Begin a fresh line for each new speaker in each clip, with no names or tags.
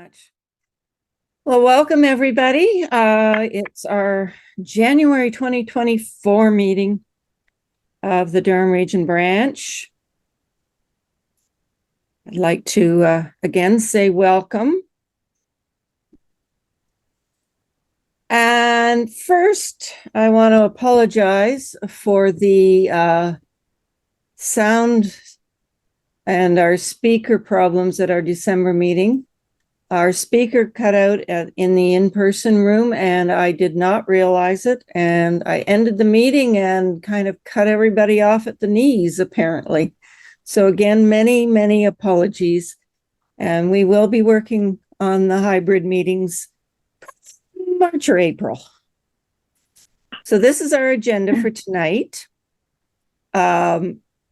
much. Well, welcome everybody. It's our January 2024 meeting of the Durham Region Branch. I'd like to again say welcome. And first, I want to apologize for the sound and our speaker problems at our December meeting. Our speaker cut out in the in-person room, and I did not realize it. And I ended the meeting and kind of cut everybody off at the knees, apparently. So again, many, many apologies. And we will be working on the hybrid meetings March or April. So this is our agenda for tonight.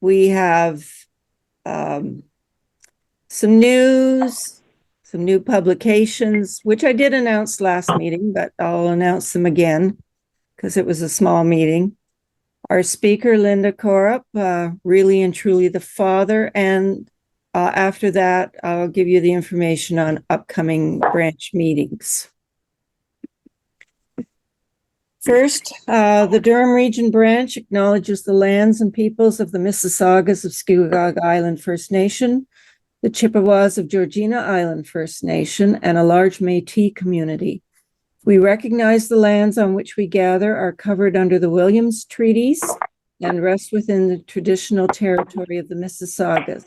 We have some news, some new publications, which I did announce last meeting, but I'll announce them again because it was a small meeting. Our speaker, Linda Corupe, really and truly the father. And after that, I'll give you the information on upcoming branch meetings. First, the Durham Region Branch acknowledges the lands and peoples of the Mississaugas of Scugog Island First Nation, the Chippewas of Georgina Island First Nation, and a large Métis community. We recognize the lands on which we gather are covered under the Williams Treaties and rest within the traditional territory of the Mississaugas.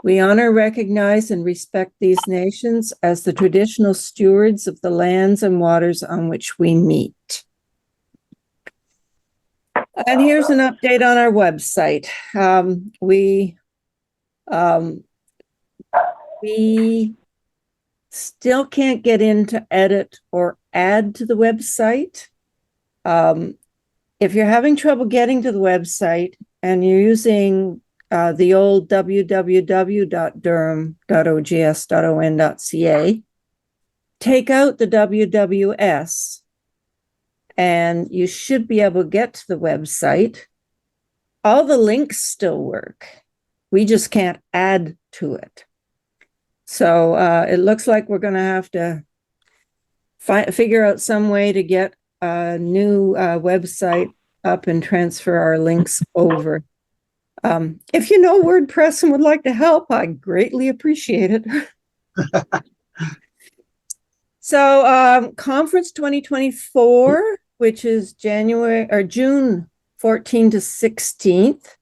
We honor, recognize, and respect these nations as the traditional stewards of the lands and waters on which we meet. And here's an update on our website. We still can't get in to edit or add to the website. If you're having trouble getting to the website and you're using the old www.durham.ogs.on.ca, take out the WWS and you should be able to get to the website. All the links still work. We just can't add to it. So it looks like we're going to have to figure out some way to get a new website up and transfer our links over. If you know WordPress and would like to help, I greatly appreciate it. So Conference 2024, which is June 14 to 16th.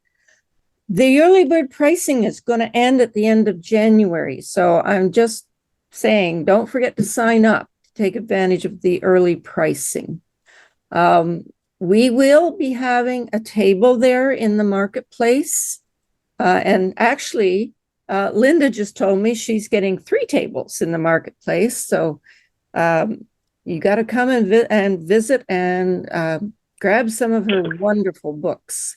The early bird pricing is going to end at the end of January. So I'm just saying, don't forget to sign up to take advantage of the early pricing. We will be having a table there in the marketplace. And actually, Linda just told me she's getting 3 tables in the marketplace. So you got to come and visit and grab some of her wonderful books.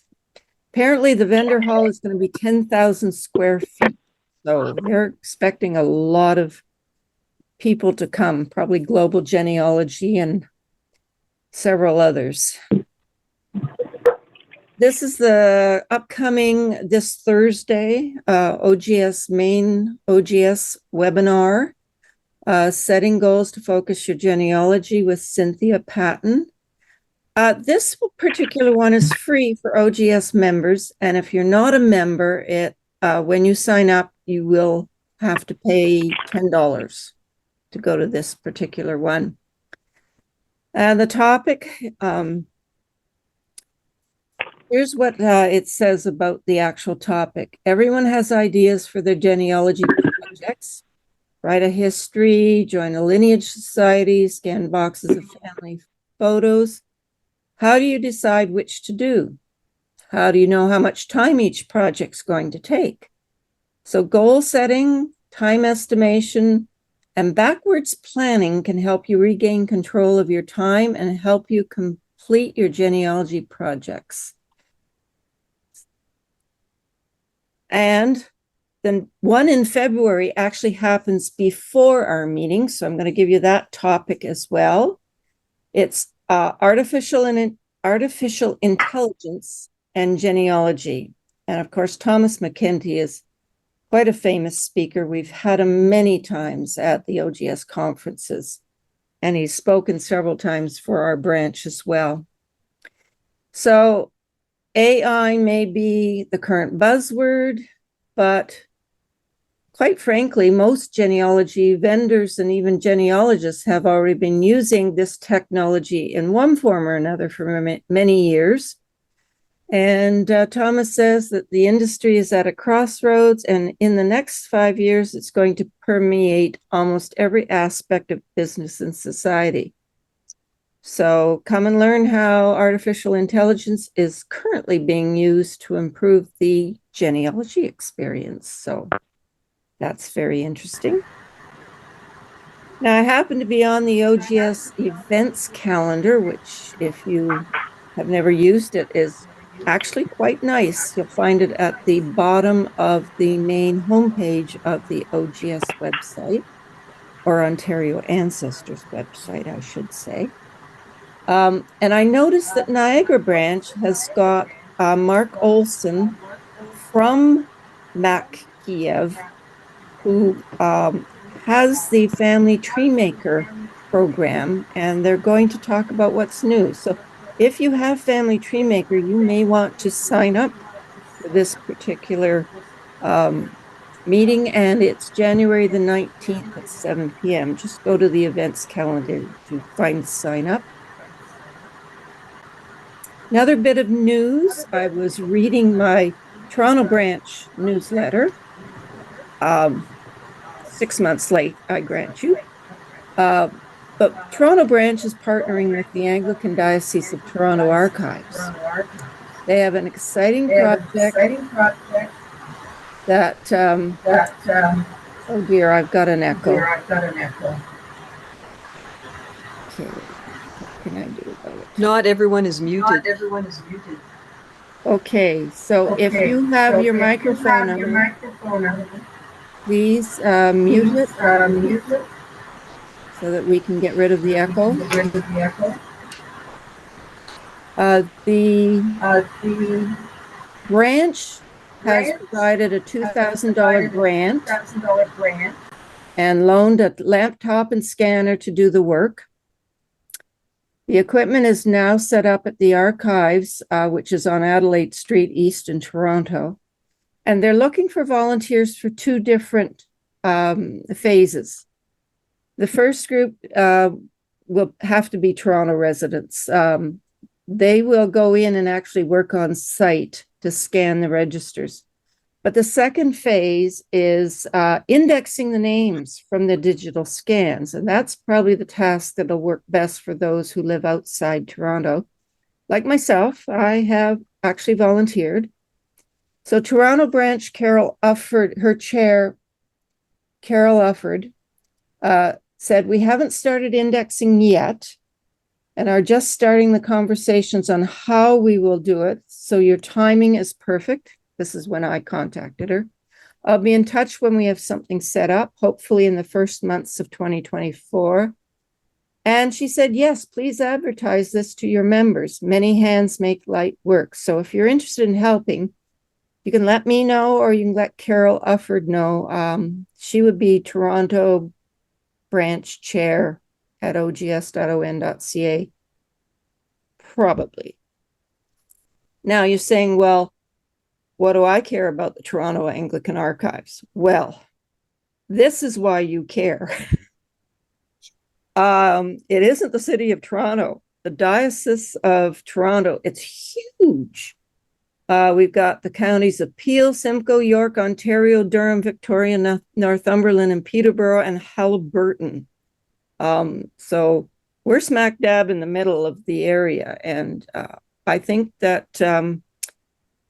Apparently, the vendor hall is going to be 10,000 square feet. So they're expecting a lot of people to come, probably Global Genealogy and several others. This is the upcoming, this Thursday, main OGS webinar, Setting Goals to Focus Your Genealogy with Cynthia Patton. This particular one is free for OGS members, and if you're not a member, when you sign up, you will have to pay $10 to go to this particular one. And the topic, here's what it says about the actual topic. Everyone has ideas for their genealogy projects. Write a history, join a lineage society, scan boxes of family photos. How do you decide which to do? How do you know how much time each project's going to take? So goal setting, time estimation, and backwards planning can help you regain control of your time and help you complete your genealogy projects. And then one in February actually happens before our meeting, so I'm going to give you that topic as well. It's artificial intelligence and genealogy. And of course, Thomas McKenty is quite a famous speaker. We've had him many times at the OGS conferences, and he's spoken several times for our branch as well. So AI may be the current buzzword, but quite frankly, most genealogy vendors and even genealogists have already been using this technology in one form or another for many years. And Thomas says that the industry is at a crossroads, and in the next 5 years, it's going to permeate almost every aspect of business and society. So come and learn how artificial intelligence is currently being used to improve the genealogy experience. So that's very interesting. Now, I happen to be on the OGS events calendar, which, if you have never used it, is actually quite nice. You'll find it at the bottom of the main homepage of the OGS website, or Ontario Ancestors website, I should say. And I noticed that Niagara Branch has got Mark Olson from Mac Kiev, who has the Family Tree Maker program, and they're going to talk about what's new. So if you have Family Tree Maker, you may want to sign up for this particular meeting, and it's January the 19th at 7 p.m. Just go to the events calendar to find sign up. Another bit of news, I was reading my Toronto branch newsletter, 6 months late, I grant you. But Toronto branch is partnering with the Anglican Diocese of Toronto Archives. They have an exciting project that, oh dear, I've got an echo. Okay, what can I do about it?
Not everyone is muted.
Okay, so if you have your microphone on, please mute it so that we can get rid of the echo. The branch has provided a $2,000 grant and loaned a laptop and scanner to do the work. The equipment is now set up at the archives, which is on Adelaide Street East in Toronto. And they're looking for volunteers for two different phases. The first group will have to be Toronto residents. They will go in and actually work on site to scan the registers. But the second phase is indexing the names from the digital scans. And that's probably the task that'll work best for those who live outside Toronto. Like myself, I have actually volunteered. So Toronto branch Carol Ufford, her chair, Carol Ufford, said, "We haven't started indexing yet and are just starting the conversations on how we will do it. So your timing is perfect." This is when I contacted her. "I'll be in touch when we have something set up, hopefully in the first months of 2024. And she said, "Yes, please advertise this to your members. Many hands make light work. So if you're interested in helping, you can let me know, or you can let Carol Ufford know." She would be Toronto branch chair at ogs.on.ca, probably. Now you're saying, well, what do I care about the Toronto Anglican Archives? Well, this is why you care. It isn't the city of Toronto. The Diocese of Toronto, it's huge. We've got the counties of Peel, Simcoe, York, Ontario, Durham, Victoria, Northumberland, and Peterborough, and Haliburton. So we're smack dab in the middle of the area. And I think that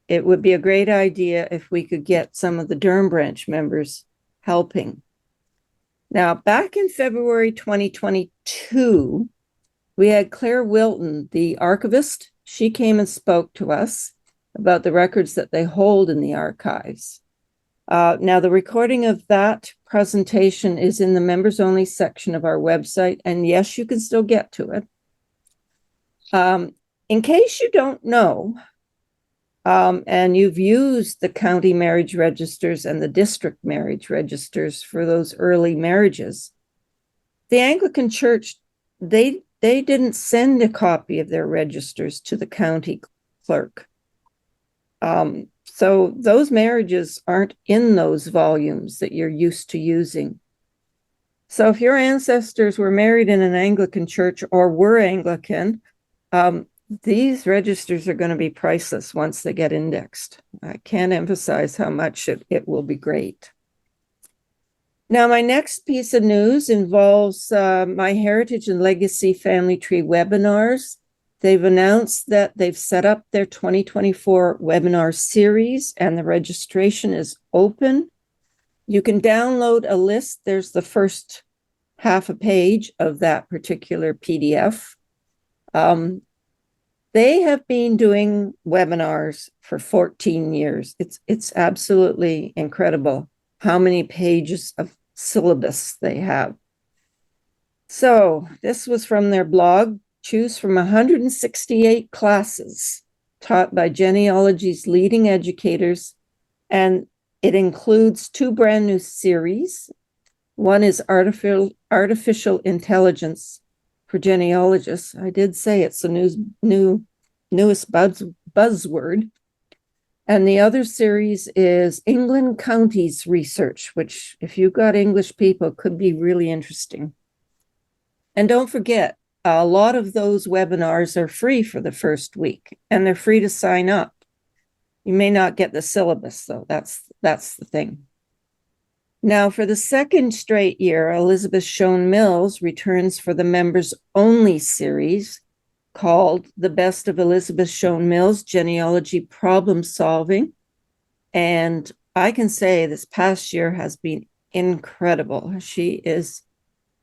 it would be a great idea if we could get some of the Durham branch members helping. Now, back in February 2022, we had Claire Wilton, the archivist. She came and spoke to us about the records that they hold in the archives. Now, the recording of that presentation is in the members only section of our website, and yes, you can still get to it. In case you don't know, And you've used the county marriage registers and the district marriage registers for those early marriages. The Anglican Church, they didn't send a copy of their registers to the county clerk. So those marriages aren't in those volumes that you're used to using. So if your ancestors were married in an Anglican church or were Anglican, these registers are going to be priceless once they get indexed. I can't emphasize how much it will be great. Now, my next piece of news involves my Heritage and Legacy Family Tree webinars. They've announced that they've set up their 2024 webinar series and the registration is open. You can download a list. There's the first half a page of that particular PDF. They have been doing webinars for 14 years. It's absolutely incredible how many pages of syllabus they have. So this was from their blog. Choose from 168 classes taught by genealogy's leading educators, and it includes 2 brand new series. One is artificial intelligence for genealogists. I did say it's the newest buzzword. And the other series is England Counties Research, which, if you've got English people, could be really interesting. And don't forget, a lot of those webinars are free for the first week, and they're free to sign up. You may not get the syllabus, though. That's the thing. Now, for the second straight year, Elizabeth Shone Mills returns for the members-only series called The Best of Elizabeth Shone Mills, Genealogy Problem Solving. And I can say this past year has been incredible. She is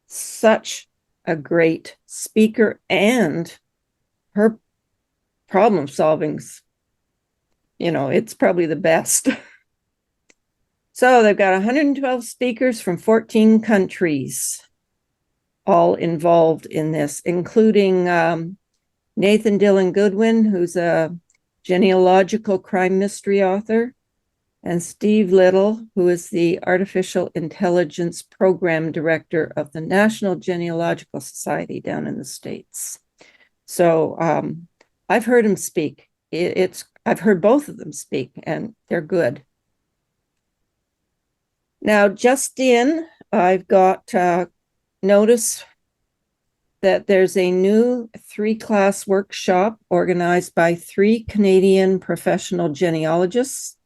such a great speaker, and her problem solving's, it's probably the best. So they've got 112 speakers from 14 countries, all involved in this, including Nathan Dillon Goodwin, who's a genealogical crime mystery author, and Steve Little, who is the Artificial Intelligence Program Director of the National Genealogical Society down in the States. So I've heard him speak. I've heard both of them speak, and they're good. Now, just in, I've got notice that there's a new 3-class workshop organized by 3 Canadian professional genealogists.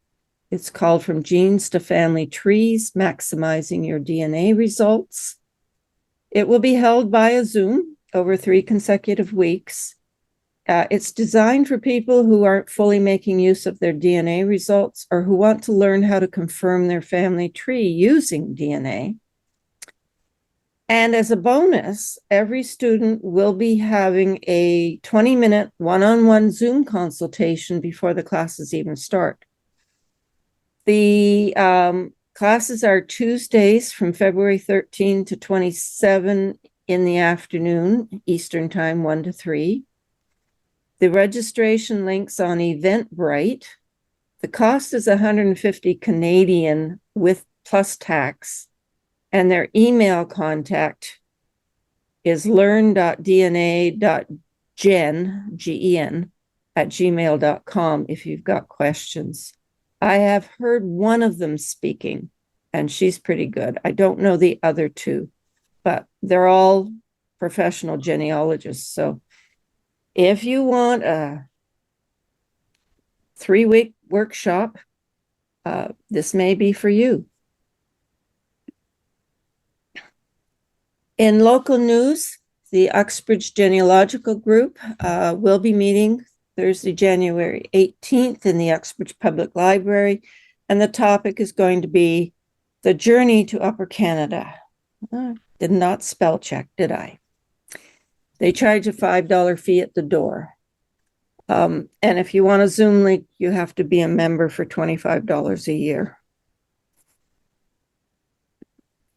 It's called From Genes to Family Trees, Maximizing Your DNA Results. It will be held via Zoom over 3 consecutive weeks. It's designed for people who aren't fully making use of their DNA results or who want to learn how to confirm their family tree using DNA. And as a bonus, every student will be having a 20-minute one-on-one Zoom consultation before the classes even start. The classes are Tuesdays from February 13 to 27 in the afternoon, Eastern Time, 1 to 3. The registration link's on Eventbrite. The cost is 150 Canadian with plus tax, and their email contact is learn.dna.gen, @gmail.com if you've got questions. I have heard one of them speaking, and she's pretty good. I don't know the other 2, but they're all professional genealogists. So if you want a 3-week workshop, this may be for you. In local news, the Uxbridge Genealogical Group will be meeting Thursday, January 18th in the Uxbridge Public Library, and the topic is going to be the journey to Upper Canada. Did not spell check, did I? They charge a $5 fee at the door. And if you want a Zoom link, you have to be a member for $25 a year.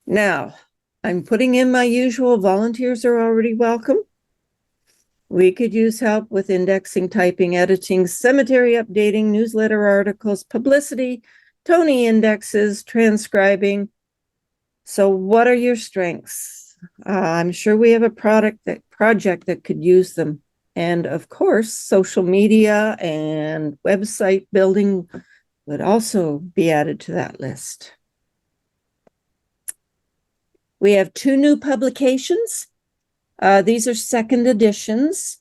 Now, I'm putting in my usual volunteers are already welcome. We could use help with indexing, typing, editing, cemetery updating, newsletter articles, publicity, Tony indexes, transcribing. So what are your strengths? I'm sure we have a project that could use them. And of course, social media and website building would also be added to that list. We have 2 new publications. These are second editions.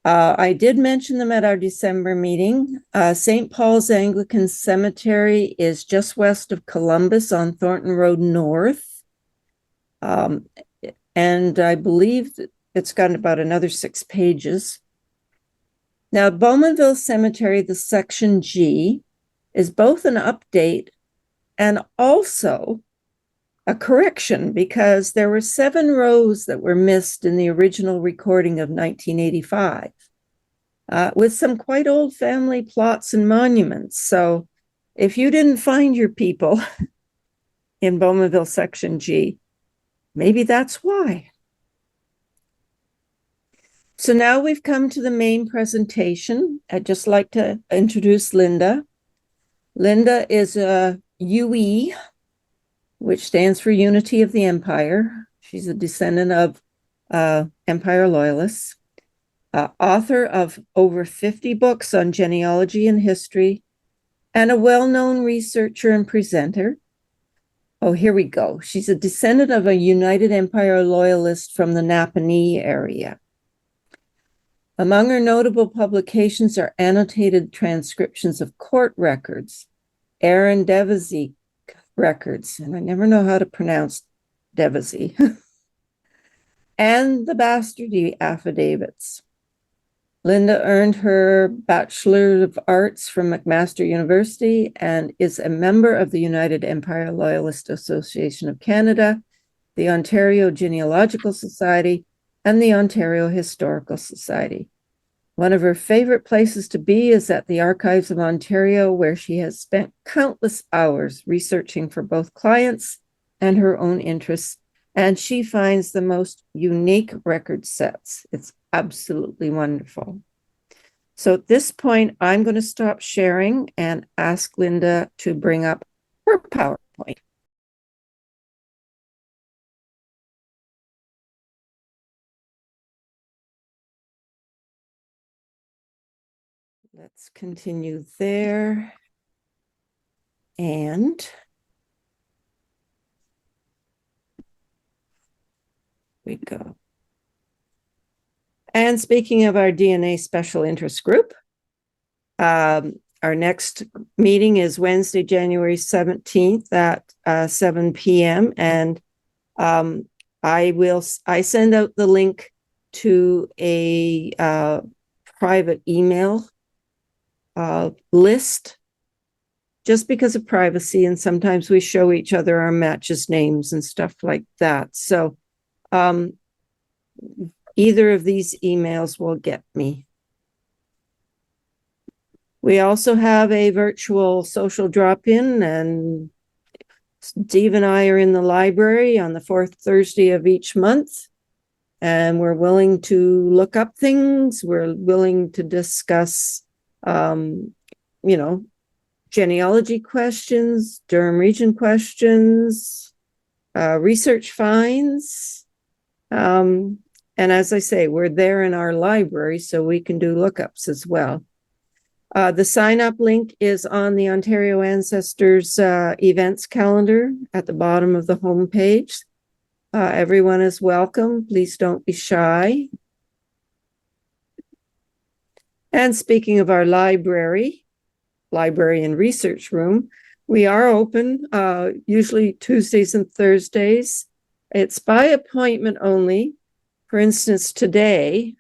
I did mention them at our December meeting. St. Paul's Anglican Cemetery is just west of Columbus on Thornton Road North. And I believe that it's got about another 6 pages. Now, Bowmanville Cemetery, the section G, is both an update and also a correction, because there were 7 rows that were missed in the original recording of 1985, with some quite old family plots and monuments. So if you didn't find your people in Bowmanville section G, maybe that's why. So now we've come to the main presentation. I'd just like to introduce Linda. Linda is a UE, which stands for Unity of the Empire. She's a descendant of Empire Loyalists, author of over 50 books on genealogy and history, and a well-known researcher and presenter. Oh, here we go. She's a descendant of a United Empire Loyalist from the Napanee area. Among her notable publications are annotated transcriptions of court records, Aaron Devesey records, and I never know how to pronounce Devesey, and the bastardy affidavits. Linda earned her Bachelor of Arts from McMaster University and is a member of the United Empire Loyalist Association of Canada, the Ontario Genealogical Society, and the Ontario Historical Society. One of her favorite places to be is at the Archives of Ontario, where she has spent countless hours researching for both clients and her own interests, and she finds the most unique record sets. It's absolutely wonderful. So at this point, I'm going to stop sharing and ask Linda to bring up her PowerPoint. Let's continue there. And we go. And speaking of our DNA special interest group, our next meeting is Wednesday, January 17th at 7 p.m. And I send out the link to a private email list, just because of privacy, and sometimes we show each other our matches names and stuff like that. So either of these emails will get me. We also have a virtual social drop-in, and Steve and I are in the library on the 4th Thursday of each month, and we're willing to look up things. We're willing to discuss genealogy questions, Durham Region questions, research finds. And as I say, we're there in our library, so we can do lookups as well. The sign-up link is on the Ontario Ancestors events calendar at the bottom of the homepage. Everyone is welcome. Please don't be shy. And speaking of our library and research room, we are open usually Tuesdays and Thursdays. It's by appointment only. For instance, today,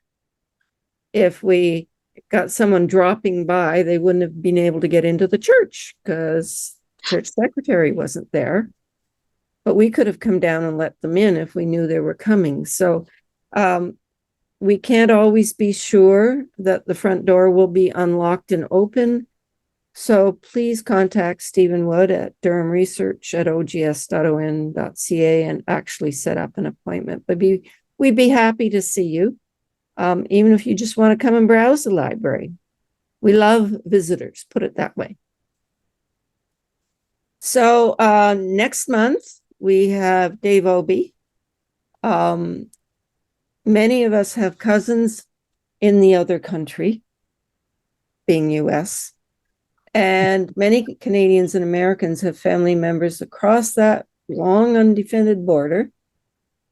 if we got someone dropping by, they wouldn't have been able to get into the church because the church secretary wasn't there. But we could have come down and let them in if we knew they were coming. So we can't always be sure that the front door will be unlocked and open. So please contact Stephen Wood at Durham Research at ogs.on.ca and actually set up an appointment. But we'd be happy to see you. even if you just want to come and browse the library. We love visitors, put it that way. So next month, we have Dave Obie. Many of us have cousins in the other country, being US, and many Canadians and Americans have family members across that long undefended border.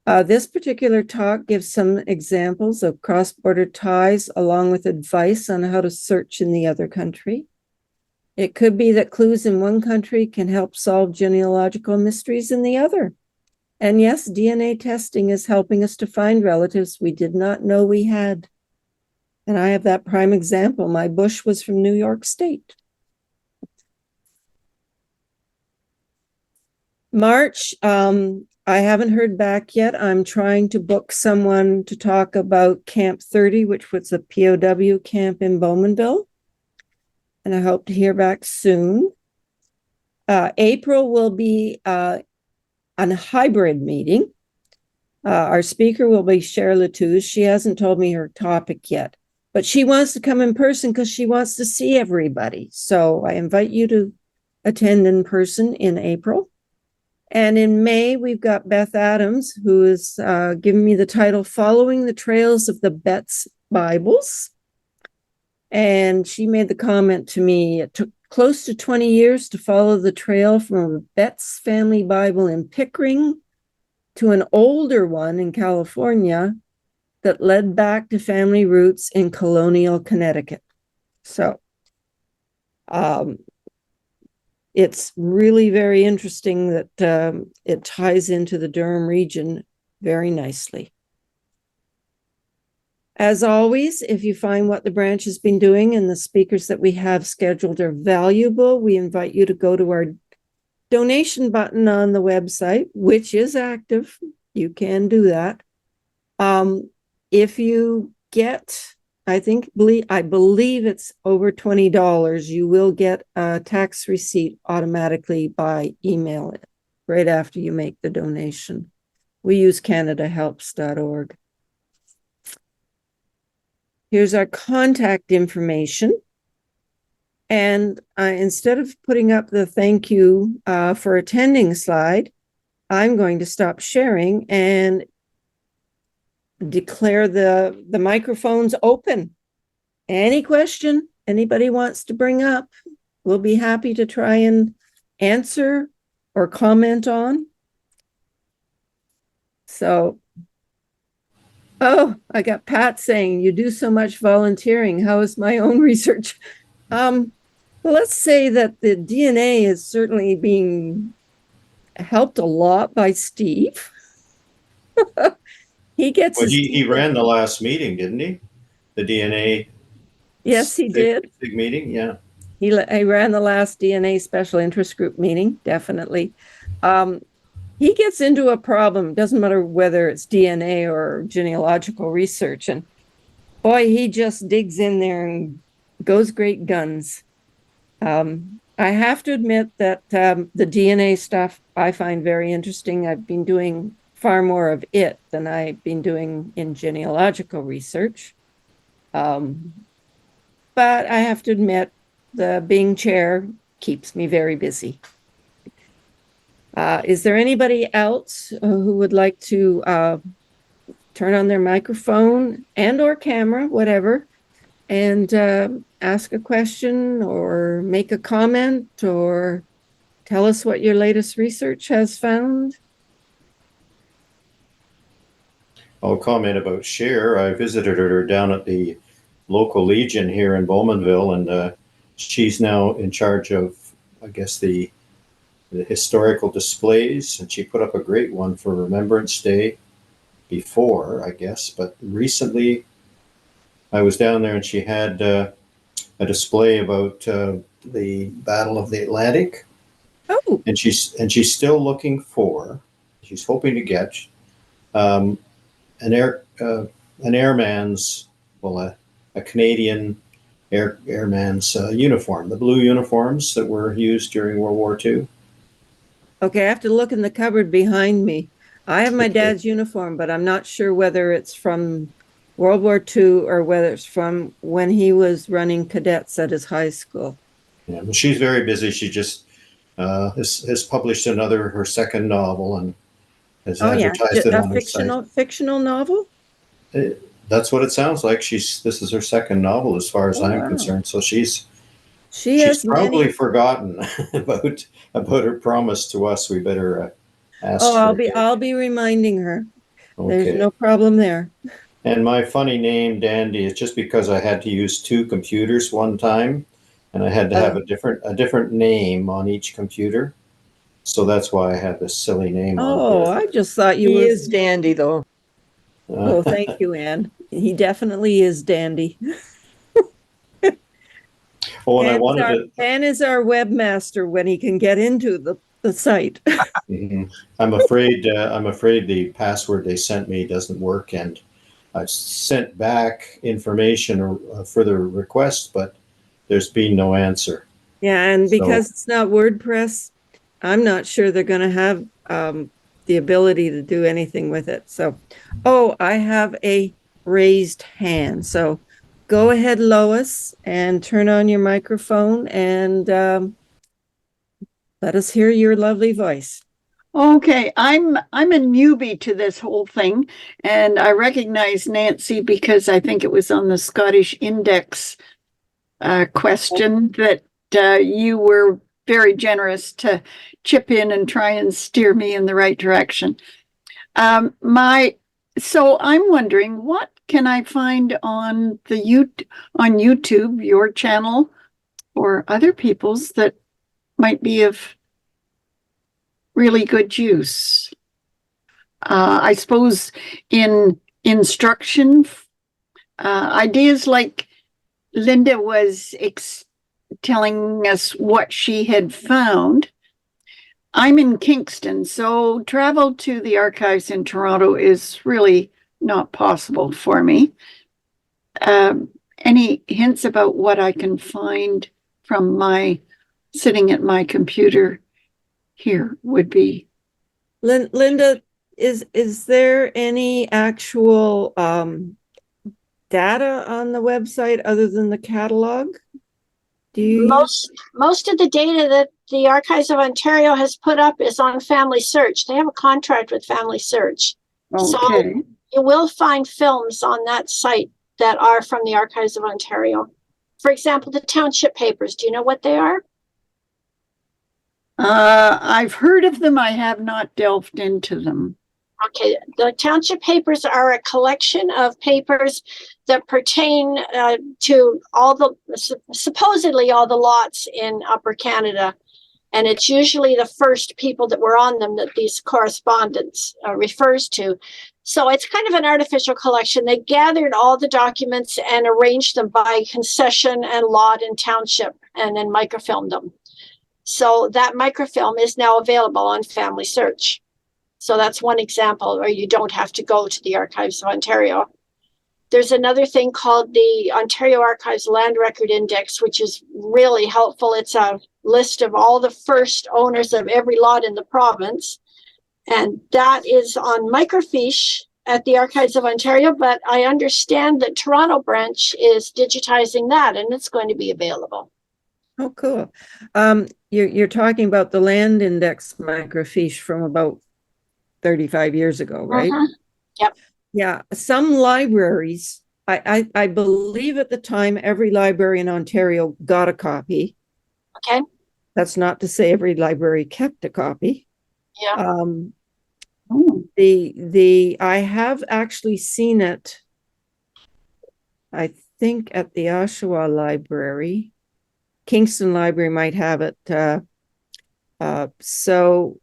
This particular talk gives some examples of cross-border ties along with advice on how to search in the other country. It could be that clues in one country can help solve genealogical mysteries in the other. And yes, DNA testing is helping us to find relatives we did not know we had. And I have that prime example. My bush was from New York State. March, I haven't heard back yet. I'm trying to book someone to talk about Camp 30, which was a POW camp in Bowmanville. And I hope to hear back soon. April will be a hybrid meeting. Our speaker will be Cher Latouche. She hasn't told me her topic yet, but she wants to come in person because she wants to see everybody. So I invite you to attend in person in April. And in May, we've got Beth Adams, who is giving me the title, Following the Trails of the Betts Bibles. And she made the comment to me, it took close to 20 years to follow the trail from a Betts family Bible in Pickering to an older one in California that led back to family roots in colonial Connecticut. So it's really very interesting that it ties into the Durham region very nicely. As always, if you find what the branch has been doing and the speakers that we have scheduled are valuable, we invite you to go to our donation button on the website, which is active. You can do that. If you get, I believe it's over $20, you will get a tax receipt automatically by email it right after you make the donation. We use CanadaHelps.org. Here's our contact information. And instead of putting up the thank you for attending slide, I'm going to stop sharing and declare the microphones open. Any question anybody wants to bring up, we'll be happy to try and answer or comment on. So, oh, I got Pat saying, you do so much volunteering. How is my own research? Well, let's say that the DNA is certainly being helped a lot by Steve. He gets.
Well, he ran the last meeting, didn't he? The DNA.
Yes, he did.
Big meeting, yeah.
He ran the last DNA special interest group meeting, definitely. He gets into a problem, doesn't matter whether it's DNA or genealogical research. And boy, he just digs in there and goes great guns. I have to admit that the DNA stuff I find very interesting. I've been doing far more of it than I've been doing in genealogical research. But I have to admit, the being chair keeps me very busy. Is there anybody else who would like to turn on their microphone and or camera, whatever, and ask a question or make a comment or tell us what your latest research has found?
I'll comment about Cher. I visited her down at the local Legion here in Bowmanville, and she's now in charge of, I guess, the historical displays, and she put up a great one for Remembrance Day before, I guess, but recently I was down there and she had a display about the Battle of the Atlantic.
Oh,
and she's still looking for, she's hoping to get an airman's, well, a Canadian airman's uniform, the blue uniforms that were used during World War II.
okay, I have to look in the cupboard behind me. I have my dad's uniform, but I'm not sure whether it's from World War II or whether it's from when he was running cadets at his high school.
Yeah, but she's very busy. She just has published her second novel, and has
Oh yeah,
advertised it
a
on her site.
fictional novel.
That's what it sounds like. This is her second novel, as far as
Oh
I'm
wow,
concerned. So
she
she's
has
probably
many.
forgotten about her promise to us. We better
Oh,
ask her again.
I'll be reminding her. There's
Okay.
no problem there.
And my funny name, Dandy, is just because I had to use two computers one time, and I had to have
Oh,
a different name on each computer. So that's why I have this silly name on
oh,
here.
I just thought you
He
were.
is dandy, though.
Oh, thank you, Anne. He definitely is dandy.
Oh, and I wanted to.
Anne is our webmaster when he can get into the site.
Mhm. I'm afraid the password they sent me doesn't work, and I've sent back information or further requests, but there's been no answer.
Yeah, and
So
because it's not WordPress, I'm not sure they're going to have the ability to do anything with it. So, oh, I have a raised hand. So go ahead, Lois, and turn on your microphone and let us hear your lovely voice.
Okay, I'm a newbie to this whole thing, and I recognize Nancy because I think it was on the Scottish Index question that you were very generous to chip in and try and steer me in the right direction. My so I'm wondering, what can I find on on YouTube, your channel, or other people's that might be of really good use? I suppose in instruction, ideas like Linda was telling us what she had found. I'm in Kingston, so travel to the archives in Toronto is really not possible for me. Any hints about what I can find from my sitting at my computer here would be.
Linda, is there any actual data on the website other than the catalog? Do you
Most of the data that the Archives of Ontario has put up is on Family Search. They have a contract with Family Search. So
Okay.
you will find films on that site that are from the Archives of Ontario. For example, the township papers. Do you know what they are?
I've heard of them. I have not delved into them.
Okay, the township papers are a collection of papers that pertain to supposedly all the lots in Upper Canada. And it's usually the first people that were on them that these correspondence refers to. So it's kind of an artificial collection. They gathered all the documents and arranged them by concession and lot and township and then microfilmed them. So that microfilm is now available on Family Search. So that's one example where you don't have to go to the Archives of Ontario. There's another thing called the Ontario Archives Land Record Index, which is really helpful. It's a list of all the first owners of every lot in the province. And that is on microfiche at the Archives of Ontario, but I understand that Toronto branch is digitizing that and it's going to be available.
Oh, cool. You're talking about the land index microfiche from about 35 years ago, right?
Yep.
Yeah. Some libraries, I believe at the time, every library in Ontario got a copy.
Okay.
That's not to say every library kept a copy.
Yeah.
I have actually seen it, I think at the Oshawa Library. Kingston Library might have it. So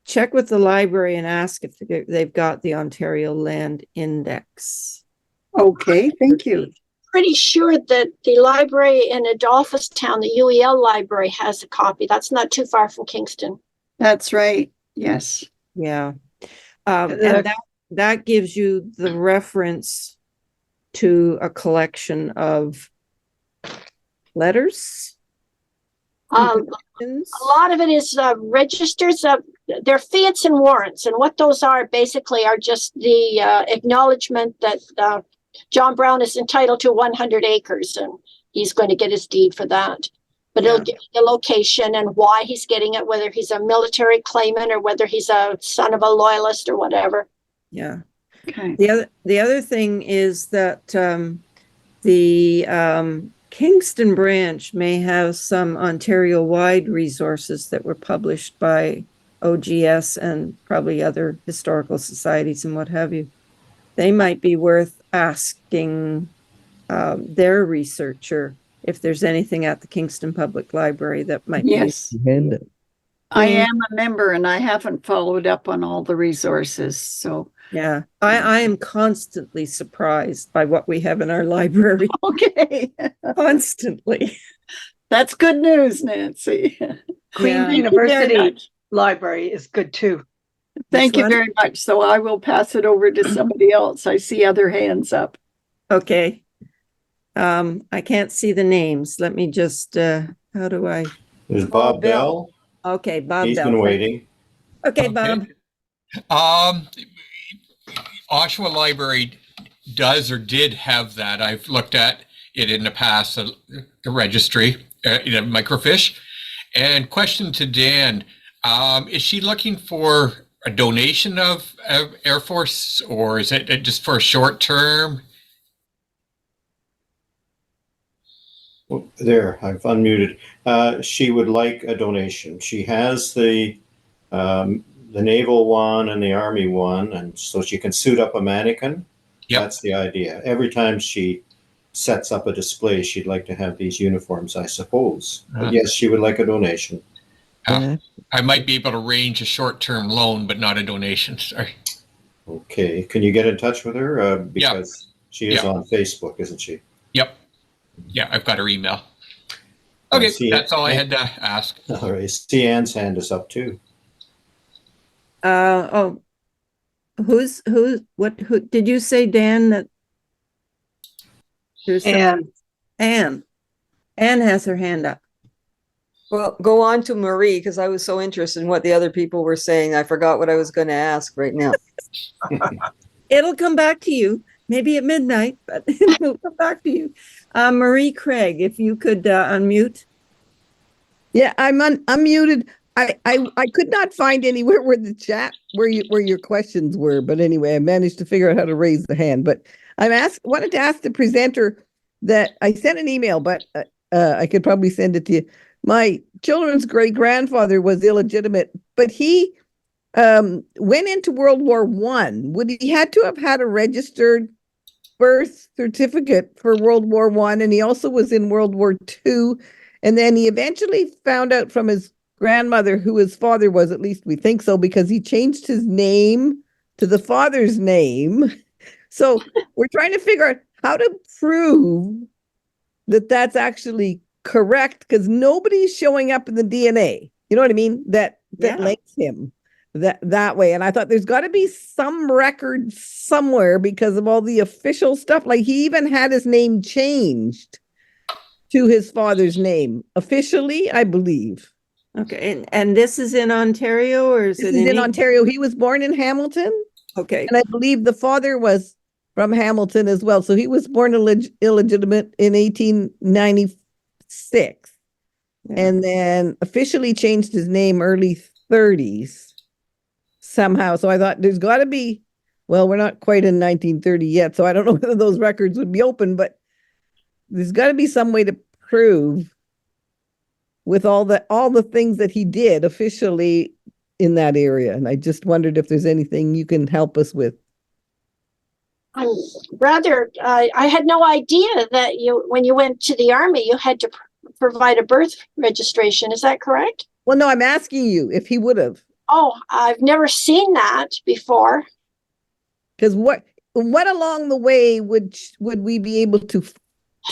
check with the library and ask if they've got the Ontario Land Index.
Okay, thank you.
Pretty sure that the library in Adolphustown, the UEL library, has a copy. That's not too far from Kingston.
That's right. Yes.
Yeah. And that gives you the reference to a collection of letters.
A lot of it is registers of their fiats and warrants, and what those are basically are just the acknowledgement that John Brown is entitled to 100 acres, and he's going to get his deed for that. But it'll give you the location and why he's getting it, whether he's a military claimant or whether he's a son of a loyalist or whatever.
Yeah.
Okay.
The other thing is that the Kingston branch may have some Ontario-wide resources that were published by OGS and probably other historical societies and what have you. They might be worth asking their researcher if there's anything at the Kingston Public Library that might
Yes.
be.
I am a member and I haven't followed up on all the resources. So
Yeah, I am constantly surprised by what we have in our library.
okay.
Constantly.
That's good news, Nancy.
Queen's
Yeah.
Thank you very
University
much.
Library is good too.
Thank
Which
you
one?
very much. So I will pass it over to somebody else. I see other hands up.
Okay. I can't see the names. Let me just, how do I?
There's Bob Bell.
Okay, Bob
He's
Bell.
been waiting.
Okay, Bob.
Oshawa Library does or did have that. I've looked at it in the past, the registry, microfiche. And question to Dan, is she looking for a donation of Air Force, or is it just for a short term?
Oh, there, I've unmuted. She would like a donation. She has the naval one and the army one, and so she can suit up a mannequin.
Yep.
That's the idea. Every time she sets up a display, she'd like to have these uniforms, I suppose. But yes, she would like a donation.
I might be able to arrange a short-term loan, but not a donation. Sorry.
Okay, can you get in touch with her? Because she is on Facebook, isn't she?
Yep. Yeah, I've got her email. Okay, that's all I had to ask.
All right, see Ann's hand is up too.
Who did you say, Dan, that there's
And
Anne has her hand up.
Well, go on to Marie, because I was so interested in what the other people were saying. I forgot what I was going to ask right now.
It'll come back to you, maybe at midnight, but it'll come back to you. Marie Craig, if you could unmute.
Yeah, I'm unmuted. I could not find anywhere where the chat where your questions were, but anyway, I managed to figure out how to raise the hand. But wanted to ask the presenter that I sent an email, but I could probably send it to you. My children's great grandfather was illegitimate, but he went into World War I. Would he had to have had a registered birth certificate for World War I, and he also was in World War II, and then he eventually found out from his grandmother who his father was, at least we think so, because he changed his name to the father's name. So we're trying to figure out how to prove that that's actually correct, because nobody's showing up in the DNA. You know what I mean? That links him that way. And I thought there's got to be some record somewhere because of all the official stuff. Like he even had his name changed to his father's name officially, I believe.
Okay, and this is in Ontario, or is
This
it
is in Ontario? He was born in Hamilton.
Okay,
And I believe the father was from Hamilton as well. So he was born illegitimate in 1896 and then officially changed his name early 30s somehow. So I thought there's got to be, well, we're not quite in 1930 yet, so I don't know whether those records would be open, but there's got to be some way to prove with all the things that he did officially in that area. And I just wondered if there's anything you can help us with.
I had no idea that when you went to the army, you had to provide a birth registration. Is that correct?
Well, no, I'm asking you if he would have.
Oh, I've never seen that before.
Because what along the way would we be able to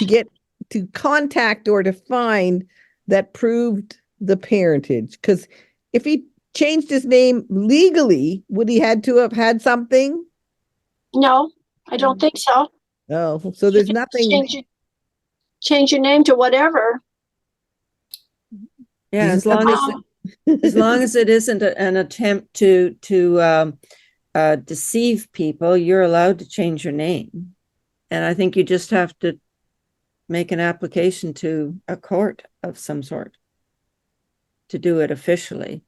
get to contact or to find that proved the parentage? Because if he changed his name legally, would he had to have had something?
No, I don't think so.
Oh, so there's nothing.
Change your name to whatever.
Yeah,
Isn't
as long
that-
as long as it isn't an attempt to deceive people, you're allowed to change your name. And I think you just have to make an application to a court of some sort to do it officially.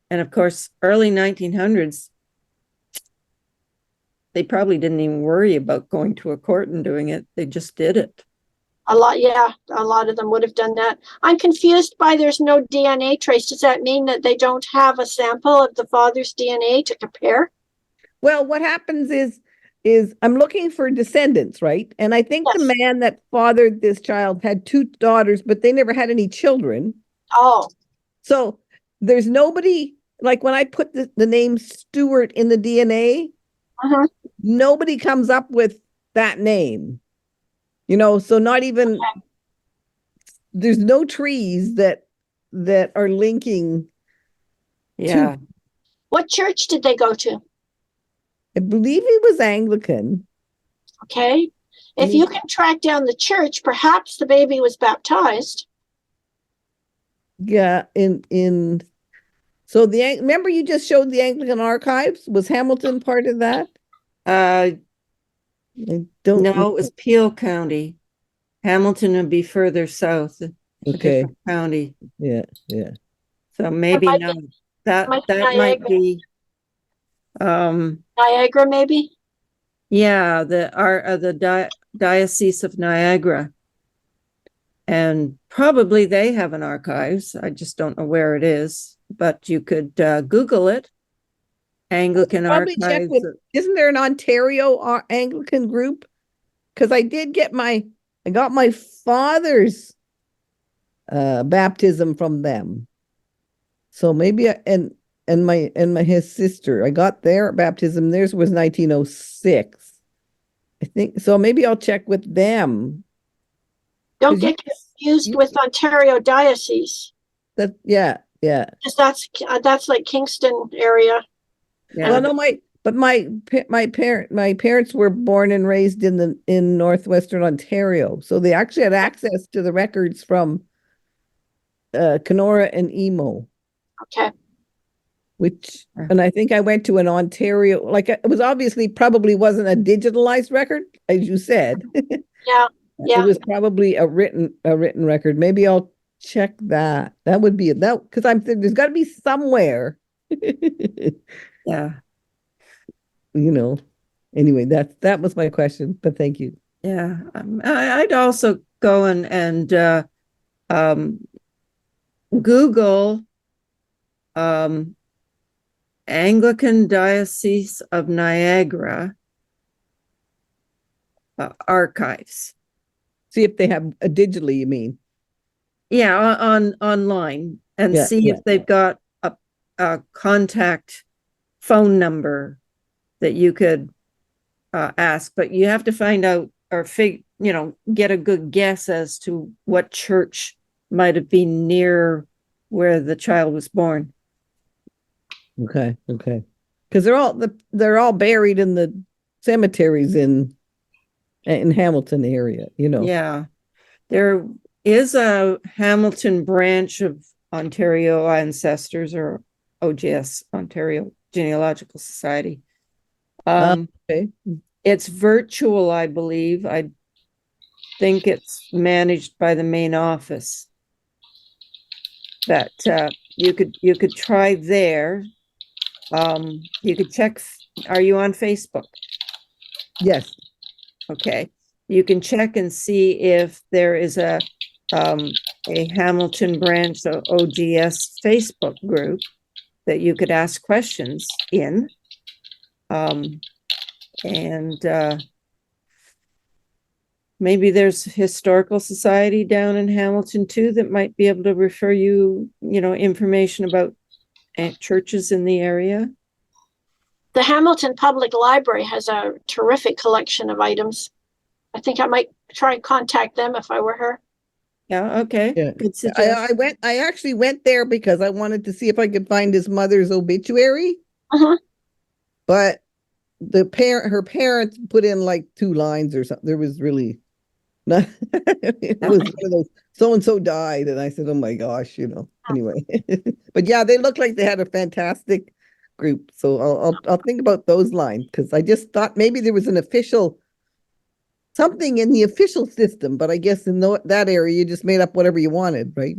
And of course, early 1900s, they probably didn't even worry about going to a court and doing it. They just did it.
A lot of them would have done that. I'm confused by there's no DNA trace. Does that mean that they don't have a sample of the father's DNA to compare?
Well, what happens is I'm looking for descendants, right? And I think the
Yes.
man that fathered this child had two daughters, but they never had any children.
Oh,
So there's nobody, like when I put the name Stewart in the DNA,
uh-huh.
nobody comes up with that name. So not even, there's no trees that are linking.
Yeah.
What church did they go to?
I believe it was Anglican.
Okay. If you can track down the church, perhaps the baby was baptized.
Yeah, so remember you just showed the Anglican archives? Was Hamilton part of that?
Uh,
I don't
no,
know.
it was Peel County. Hamilton would be further south, a
Okay.
different county.
Yeah.
So maybe
might
no.
be-
That
might be
might
Niagara.
be
Niagara, maybe?
yeah, the Diocese of Niagara. And probably they have an archives. I just don't know where it is, but you could Google it. Anglican
Probably check
archives.
with, isn't there an Ontario Anglican group? Because I got my father's baptism from them. So maybe his sister, I got their baptism. Theirs was 1906. I think so. Maybe I'll check with them.
Don't
'Cause you-
get confused with Ontario Diocese,
Yeah.
because that's like Kingston area.
Yeah.
Well, no, my parents were born and raised in northwestern Ontario, so they actually had access to the records from Kenora and Emo,
Okay.
and I think I went to an Ontario, like it was obviously probably wasn't a digitalized record, as you said.
Yeah.
It was probably a written record. Maybe I'll check that. That would be that because there's got to be somewhere.
Yeah.
Anyway, that was my question, but thank you.
Yeah. I'd also go and Google Anglican Diocese of Niagara archives.
See if they have digitally, you mean?
Yeah, online and
Yeah,
see if they've got a contact phone number that you could ask, but you have to find out or get a good guess as to what church might have been near where the child was born.
Okay. Because they're all buried in the cemeteries in Hamilton area,
Yeah, there is a Hamilton branch of Ontario Ancestors or OGS, Ontario Genealogical Society.
Okay.
It's virtual, I believe. I think it's managed by the main office. That you could try there. You could check. Are you on Facebook?
Yes.
Okay. You can check and see if there is a Hamilton branch of OGS Facebook group that you could ask questions in. Maybe there's historical society down in Hamilton too that might be able to refer you, information about churches in the area.
The Hamilton Public Library has a terrific collection of items. I think I might try and contact them if I were her.
Yeah, okay.
Yeah.
Good suggestion.
I actually went there because I wanted to see if I could find his mother's obituary.
Uh-huh.
But her parents put in like 2 lines or something. There was really Not, it was one of those, so-and-so died, and I said, oh my gosh, anyway. But yeah, they looked like they had a fantastic group. So I'll think about those lines, because I just thought maybe there was something in the official system, but I guess in that area, you just made up whatever you wanted, right?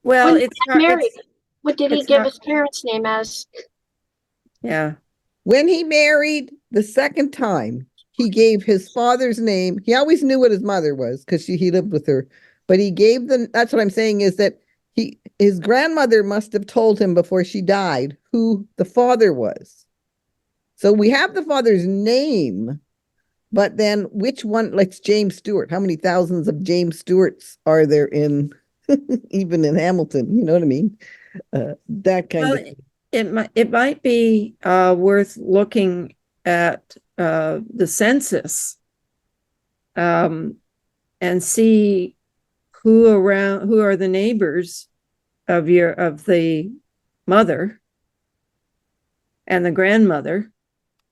Well,
When
it's
he got married, what did he
it's
give
not-
his parents' name as?
yeah.
When he married the second time, he gave his father's name. He always knew what his mother was because he lived with her, but he gave them. That's what I'm saying is that his grandmother must have told him before she died who the father was. So we have the father's name, but then which one, like James Stewart, how many thousands of James Stewarts are there in, even in Hamilton? You know what I mean? That kind
Well,
of.
it might be worth looking at the census and see who are the neighbors of the mother and the grandmother.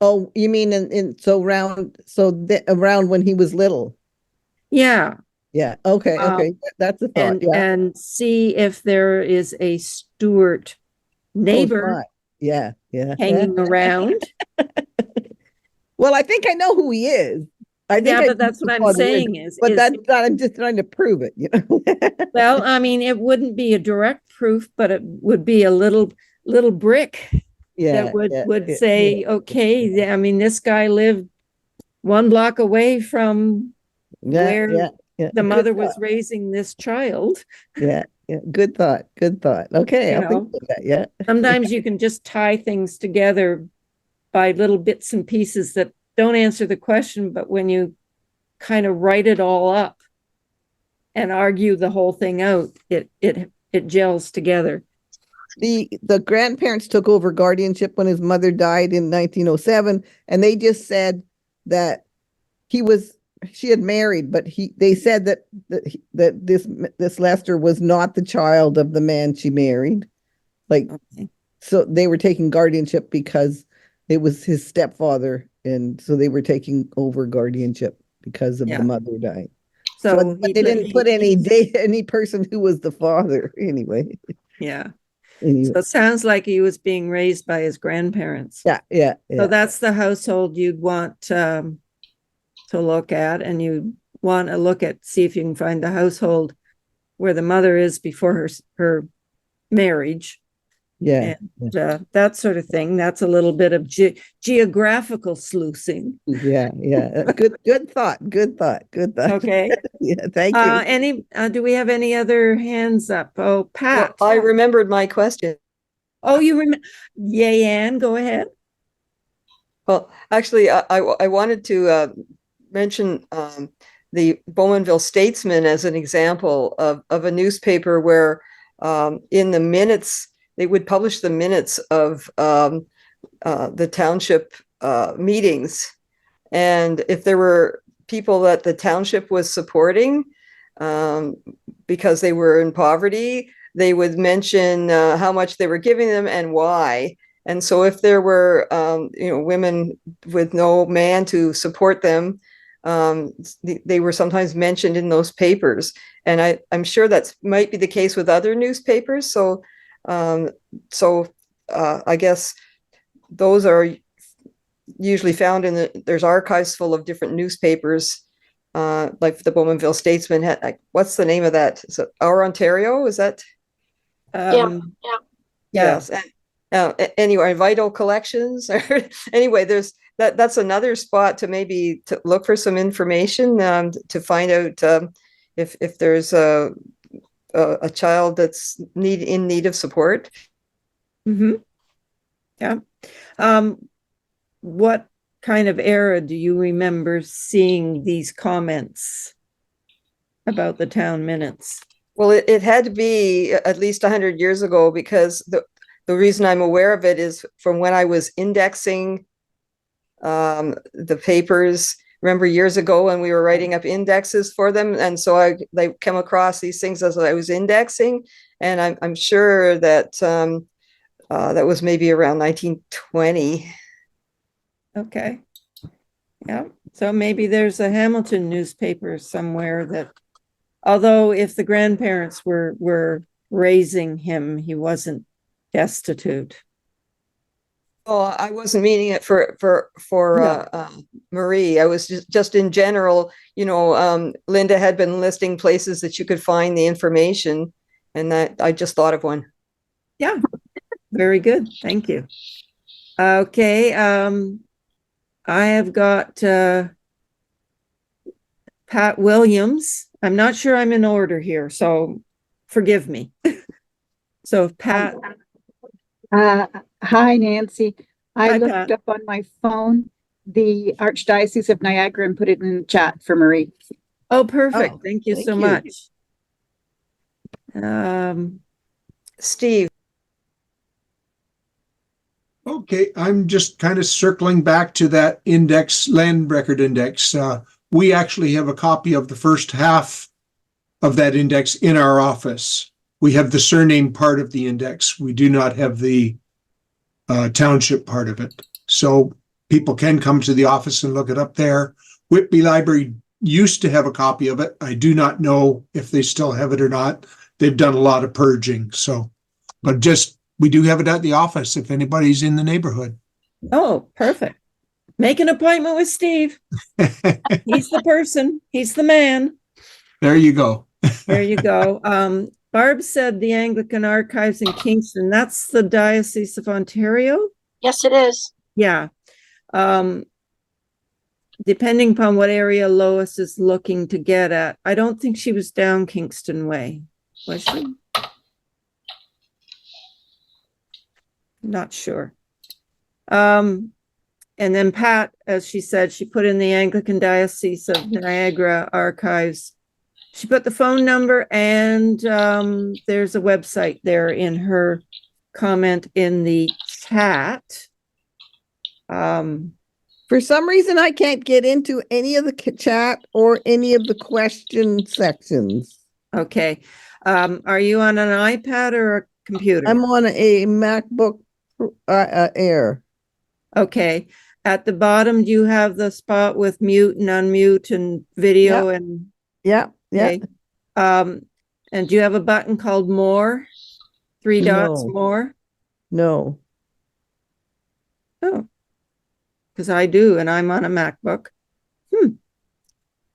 Oh, you mean around when he was little?
Yeah.
Yeah. Okay.
Um,
Okay. That's a thought.
And
Yeah.
and see if there is a Stewart
Close
neighbor
by. Yeah. Yeah.
hanging around.
Well, I think I know who he is. I think
Yeah,
I
but that's what I'm
know who he is,
saying is,
but I'm just trying to prove it,
well, I mean, it wouldn't be a direct proof, but it would be a little brick
Yeah.
that would
Yeah.
say, okay, I mean, this guy lived 1 block away from
Yeah.
where
Yeah. Yeah.
the
Good
mother was
thought.
raising this child.
Yeah. Yeah. Good thought. Good thought. Okay.
You
I'll think
know,
about that. Yeah.
sometimes you can just tie things together by little bits and pieces that don't answer the question, but when you kind of write it all up and argue the whole thing out, it gels together.
The grandparents took over guardianship when his mother died in 1907, and they just said that she had married, but they said that this Lester was not the child of the man she married. Like,
Okay.
so they were taking guardianship because it was his stepfather, and so they were taking over guardianship because of
Yeah.
the mother dying.
So
But they didn't put any person who was the father anyway.
yeah.
Anyway.
So it sounds like he was being raised by his grandparents.
Yeah.
So that's the household you'd want to look at, and you want to see if you can find the household where the mother is before her marriage.
Yeah.
And that sort of thing. That's a little bit of geographical sleuthing.
Yeah. Good thought.
Okay.
Yeah, thank you.
Do we have any other hands up? Oh, Pat.
Well, I remembered my question.
Oh, you remember? Yay, Ann, go ahead.
Well, actually, I wanted to mention the Bowmanville Statesman as an example of a newspaper where in the minutes, they would publish the minutes of the township meetings. And if there were people that the township was supporting because they were in poverty, they would mention how much they were giving them and why. And so if there were, women with no man to support them, they were sometimes mentioned in those papers. And I'm sure that might be the case with other newspapers. So I guess those are usually found there's archives full of different newspapers, like the Bowmanville Statesman had, what's the name of that? Is it Our Ontario? Is that?
Yeah.
Yes. Anyway, Vital Collections. Anyway, that's another spot to maybe to look for some information to find out if there's a child that's in need of support.
Mm-hmm. Yeah. What kind of era do you remember seeing these comments about the town minutes?
Well, it had to be at least 100 years ago, because the reason I'm aware of it is from when I was indexing the papers. Remember years ago when we were writing up indexes for them, and so they came across these things as I was indexing, and I'm sure that that was maybe around 1920.
Okay. Yeah. So maybe there's a Hamilton newspaper somewhere that, although if the grandparents were raising him, he wasn't destitute.
Oh, I wasn't meaning it for Marie. I was just in general, Linda had been listing places that you could find the information, and that I just thought of one.
Yeah, very good. Thank you. Okay, I have got Pat Williams. I'm not sure I'm in order here, so forgive me. So Pat.
Hi, Nancy. I
Hi,
looked
Pat.
up on my phone the Archdiocese of Niagara and put it in the chat for Marie.
Oh, perfect.
Oh,
Thank you
thank
so
you.
much.
Steve,
Okay, I'm just kind of circling back to that index, land record index. We actually have a copy of the first half of that index in our office. We have the surname part of the index. We do not have the township part of it. So people can come to the office and look it up there. Whitby Library used to have a copy of it. I do not know if they still have it or not. They've done a lot of purging. So, but we do have it at the office if anybody's in the neighborhood.
Oh, perfect. Make an appointment with Steve. He's the person. He's the man.
There you go.
There you go. Barb said the Anglican Archives in Kingston. That's the Diocese of Ontario.
Yes, it is.
Yeah. Depending upon what area Lois is looking to get at. I don't think she was down Kingston Way, was she? Not sure. And then Pat, as she said, she put in the Anglican Diocese of Niagara Archives. She put the phone number and there's a website there in her comment in the chat.
For some reason, I can't get into any of the chat or any of the question sections.
Okay. Are you on an iPad or a computer?
I'm on a MacBook Air.
Okay. At the bottom, do you have the spot with mute and unmute and video and
Yeah, yeah.
okay. And do you have a button called more? 3 dots
No.
more?
No.
Oh, because I do, and I'm on a MacBook.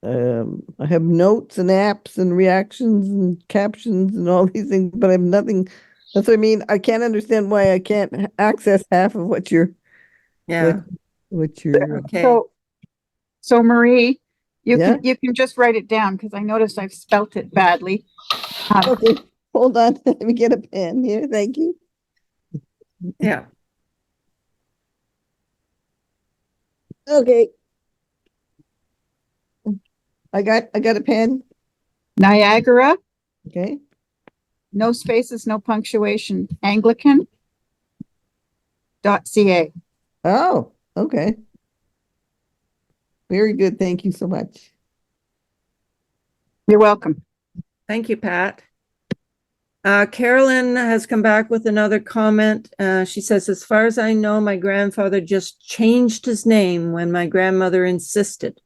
I have notes and apps and reactions and captions and all these things, but I have nothing. That's what I mean. I can't understand why I can't access half of what you're.
Yeah.
What you're.
Okay.
So Marie, you
Yeah.
can just write it down because I noticed I've spelt it badly.
Okay, hold on. Let me get a pen here. Thank you.
Yeah.
Okay. I got a pen.
Niagara,
Okay.
no spaces, no punctuation, Anglican.ca.
Oh, okay. Very good. Thank you so much.
You're welcome.
Thank you, Pat. Carolyn has come back with another comment. She says, as far as I know, my grandfather just changed his name when my grandmother insisted.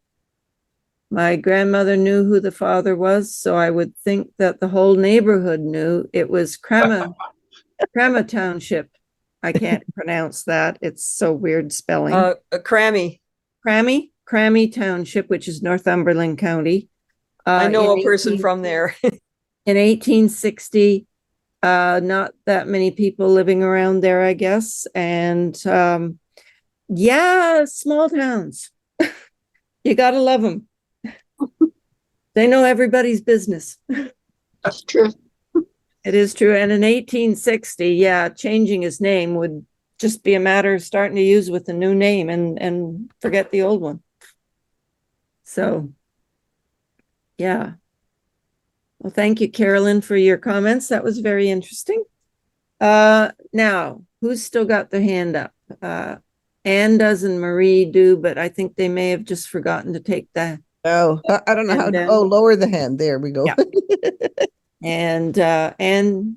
My grandmother knew who the father was, so I would think that the whole neighborhood knew. It was Crema Township. I can't pronounce that. It's so weird spelling.
Crammy.
Crammy Township, which is Northumberland County.
I know
in
a person
18
from there.
In 1860, not that many people living around there, I guess. And yeah, small towns. You gotta love them. They know everybody's business.
That's true.
It is true. And in 1860, yeah, changing his name would just be a matter of starting to use with the new name and forget the old one. So, yeah. Well, thank you, Carolyn, for your comments. That was very interesting. Now, who's still got their hand up? Anne does and Marie do, but I think they may have just forgotten to take that.
Oh, I don't know how.
And then-
Lower the hand. There we go.
Yeah. And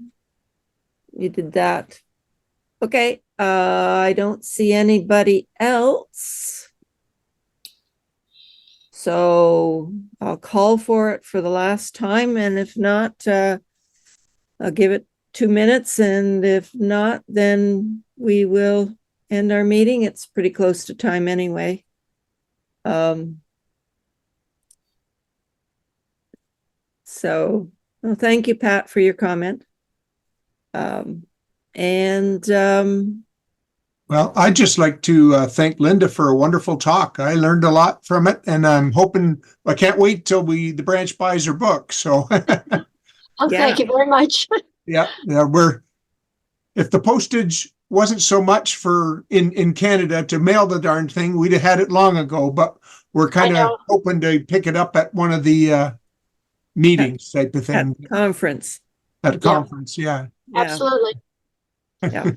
you did that. Okay. I don't see anybody else. So I'll call for it for the last time, and if not, I'll give it 2 minutes, and if not, then we will end our meeting. It's pretty close to time anyway. Well, thank you, Pat, for your comment.
Well, I'd just like to thank Linda for a wonderful talk. I learned a lot from it, and I'm hoping, I can't wait till the branch buys her book. So,
Oh, thank you very much.
yeah, if the postage wasn't so much for in Canada to mail the darn thing, we'd have had it long ago, but we're kind of hoping to pick it up at one of the meetings type of thing.
Conference.
At a conference, yeah.
Absolutely.
Yeah.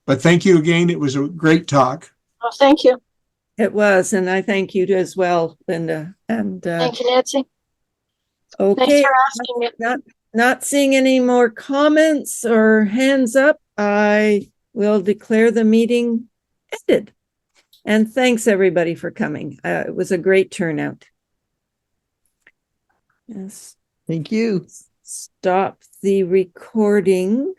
But thank you again. It was a great talk.
Oh, thank you.
It was, and I thank you as well, Linda. And
Thank you, Nancy.
okay,
Thanks for asking it.
not seeing any more comments or hands up, I will declare the meeting ended. And thanks everybody for coming. It was a great turnout. Yes.
Thank you.
Stop the recording.